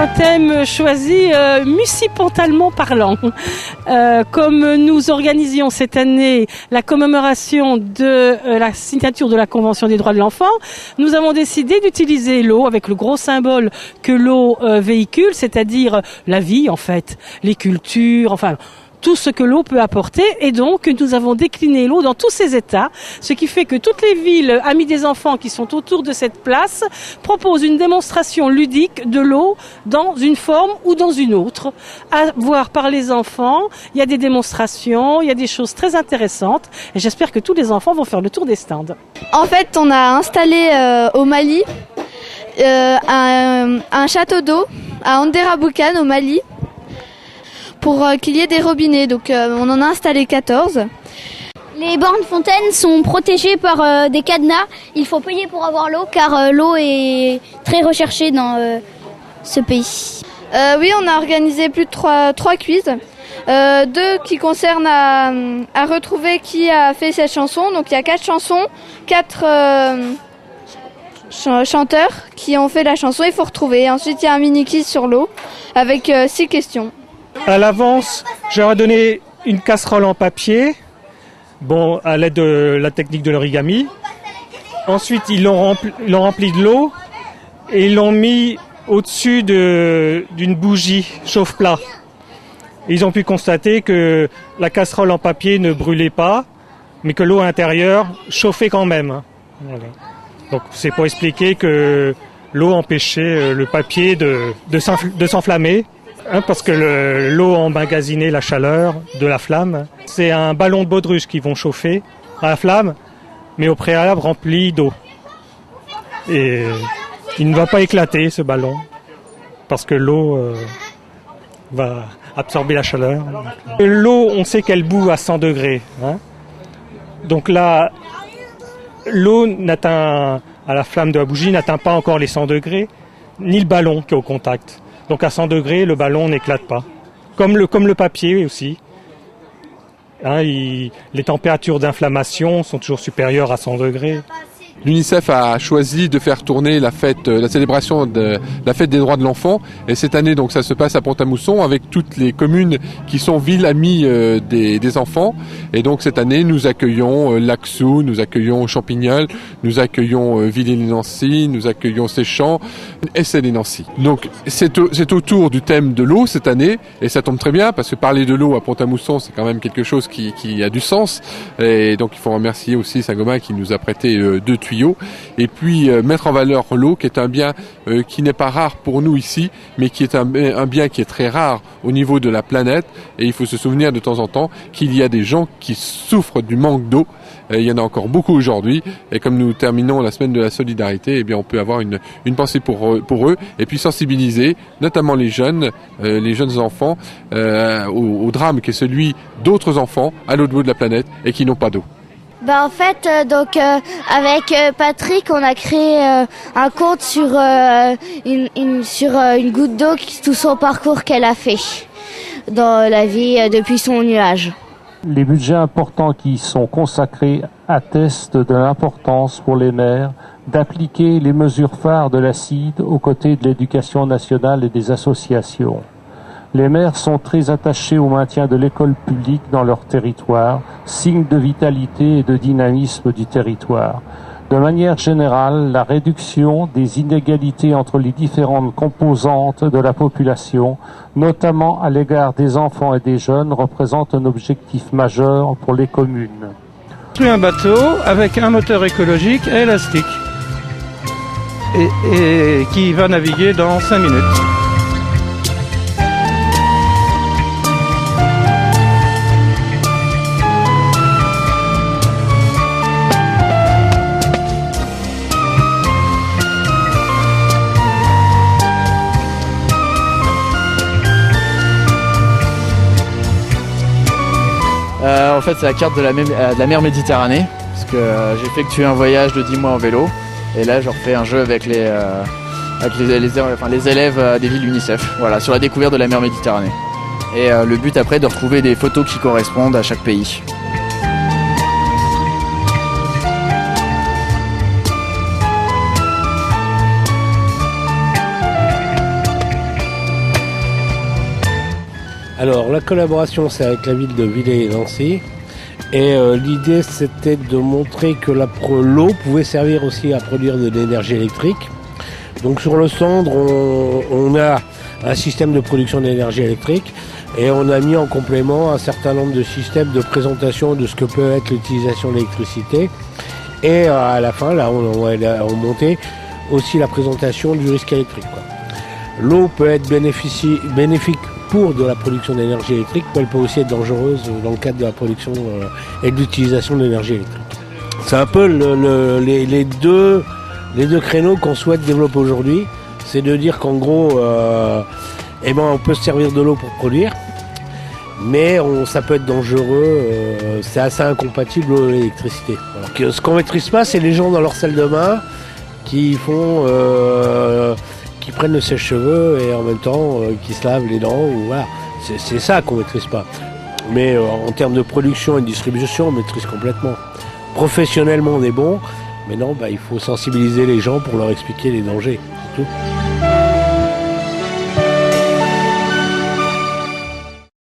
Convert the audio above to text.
un thème choisi municipentalement parlant. Comme nous organisions cette année la commémoration de la signature de la Convention des droits de l'enfant, nous avons décidé d'utiliser l'eau avec le gros symbole que l'eau véhicule, c'est-à-dire la vie en fait, les cultures, enfin tout ce que l'eau peut apporter, et donc nous avons décliné l'eau dans tous ses états, ce qui fait que toutes les villes amies des enfants qui sont autour de cette place proposent une démonstration ludique de l'eau dans une forme ou dans une autre, à voir par les enfants. Il y a des démonstrations, il y a des choses très intéressantes, et j'espère que tous les enfants vont faire le tour des stands. En fait, on a installé au Mali un château d'eau à Anderaboukan au Mali, pour qu'il y ait des robinets. Donc on en a installé 14. Les bornes fontaines sont protégées par des cadenas. Il faut payer pour avoir l'eau car l'eau est très recherchée dans ce pays. Oui, on a organisé plus de 3 quiz. 2 qui concernent à retrouver qui a fait cette chanson. Donc il y a 4 chansons, 4 chanteurs qui ont fait la chanson. Il faut retrouver. Ensuite il y a un mini quiz sur l'eau avec 6 questions. À l'avance, j'aurais donné une casserole en papier, bon, à l'aide de la technique de l'origami. Ensuite, ils l'ont rempli de l'eau et ils l'ont mis au-dessus d'une bougie chauffe-plat. Ils ont pu constater que la casserole en papier ne brûlait pas, mais que l'eau à l'intérieur chauffait quand même. Voilà. Donc c'est pour expliquer que l'eau empêchait le papier de s'enflammer. Parce que l'eau emmagasinait la chaleur de la flamme. C'est un ballon de baudruche qui vont chauffer à la flamme, mais au préalable rempli d'eau. Et il ne va pas éclater ce ballon, parce que l'eau va absorber la chaleur. L'eau, on sait qu'elle bout à 100 degrés. Hein. Donc là, l'eau n'atteint, à la flamme de la bougie, n'atteint pas encore les 100 degrés, ni le ballon qui est au contact. Donc à 100 degrés, le ballon n'éclate pas. Comme le papier aussi. Hein, les températures d'inflammation sont toujours supérieures à 100 degrés. L'UNICEF a choisi de faire tourner la célébration de la fête des droits de l'enfant. Et cette année, donc, ça se passe à Pont-à-Mousson avec toutes les communes qui sont villes amies des enfants. Et donc, cette année, nous accueillons Laxou, nous accueillons Champignol, nous accueillons Villers-les-Nancy, nous accueillons Séchamps, Essay-les-Nancy. Donc, c'est autour du thème de l'eau cette année. Et ça tombe très bien parce que parler de l'eau à Pont-à-Mousson, c'est quand même quelque chose qui a du sens. Et donc, il faut remercier aussi Saint-Gobain qui nous a prêté 2 tuyaux, et puis mettre en valeur l'eau qui est un bien qui n'est pas rare pour nous ici, mais qui est un bien qui est très rare au niveau de la planète, et il faut se souvenir de temps en temps qu'il y a des gens qui souffrent du manque d'eau. Il y en a encore beaucoup aujourd'hui, et comme nous terminons la semaine de la solidarité, eh bien on peut avoir une pensée pour eux, et puis sensibiliser notamment les jeunes enfants au drame qui est celui d'autres enfants à l'autre bout de la planète et qui n'ont pas d'eau. En fait, avec Patrick, on a créé un conte sur une goutte d'eau, tout son parcours qu'elle a fait dans la vie depuis son nuage. Les budgets importants qui y sont consacrés attestent de l'importance pour les maires d'appliquer les mesures phares de la CID aux côtés de l'éducation nationale et des associations. Les maires sont très attachés au maintien de l'école publique dans leur territoire, signe de vitalité et de dynamisme du territoire. De manière générale, la réduction des inégalités entre les différentes composantes de la population, notamment à l'égard des enfants et des jeunes, représente un objectif majeur pour les communes. Un bateau avec un moteur écologique et élastique et qui va naviguer dans 5 minutes. En fait, c'est la carte de la mer Méditerranée, parce que j'ai effectué un voyage de 10 mois en vélo, et là je refais un jeu avec les élèves des villes UNICEF, voilà, sur la découverte de la mer Méditerranée. Et le but après, de retrouver des photos qui correspondent à chaque pays. Alors la collaboration c'est avec la ville de Villers-et-Nancy et l'idée c'était de montrer que l'eau pouvait servir aussi à produire de l'énergie électrique. Donc sur le centre on a un système de production d'énergie électrique et on a mis en complément un certain nombre de systèmes de présentation de ce que peut être l'utilisation de l'électricité. Et à la fin, là, on montait aussi la présentation du risque électrique. L'eau peut être bénéfique pour de la production d'énergie électrique, mais elle peut aussi être dangereuse dans le cadre de la production et de l'utilisation de l'énergie électrique. C'est un peu les deux créneaux qu'on souhaite développer aujourd'hui. C'est de dire qu'en gros, on peut se servir de l'eau pour produire, mais ça peut être dangereux, c'est assez incompatible avec l'électricité. Alors, ce qu'on ne maîtrise pas, c'est les gens dans leur salle de bain qui prennent le sèche-cheveux et en même temps qui se lavent les dents. Voilà. C'est ça qu'on ne maîtrise pas. Mais en termes de production et de distribution, on maîtrise complètement. Professionnellement, on est bon, mais non, il faut sensibiliser les gens pour leur expliquer les dangers. C'est tout.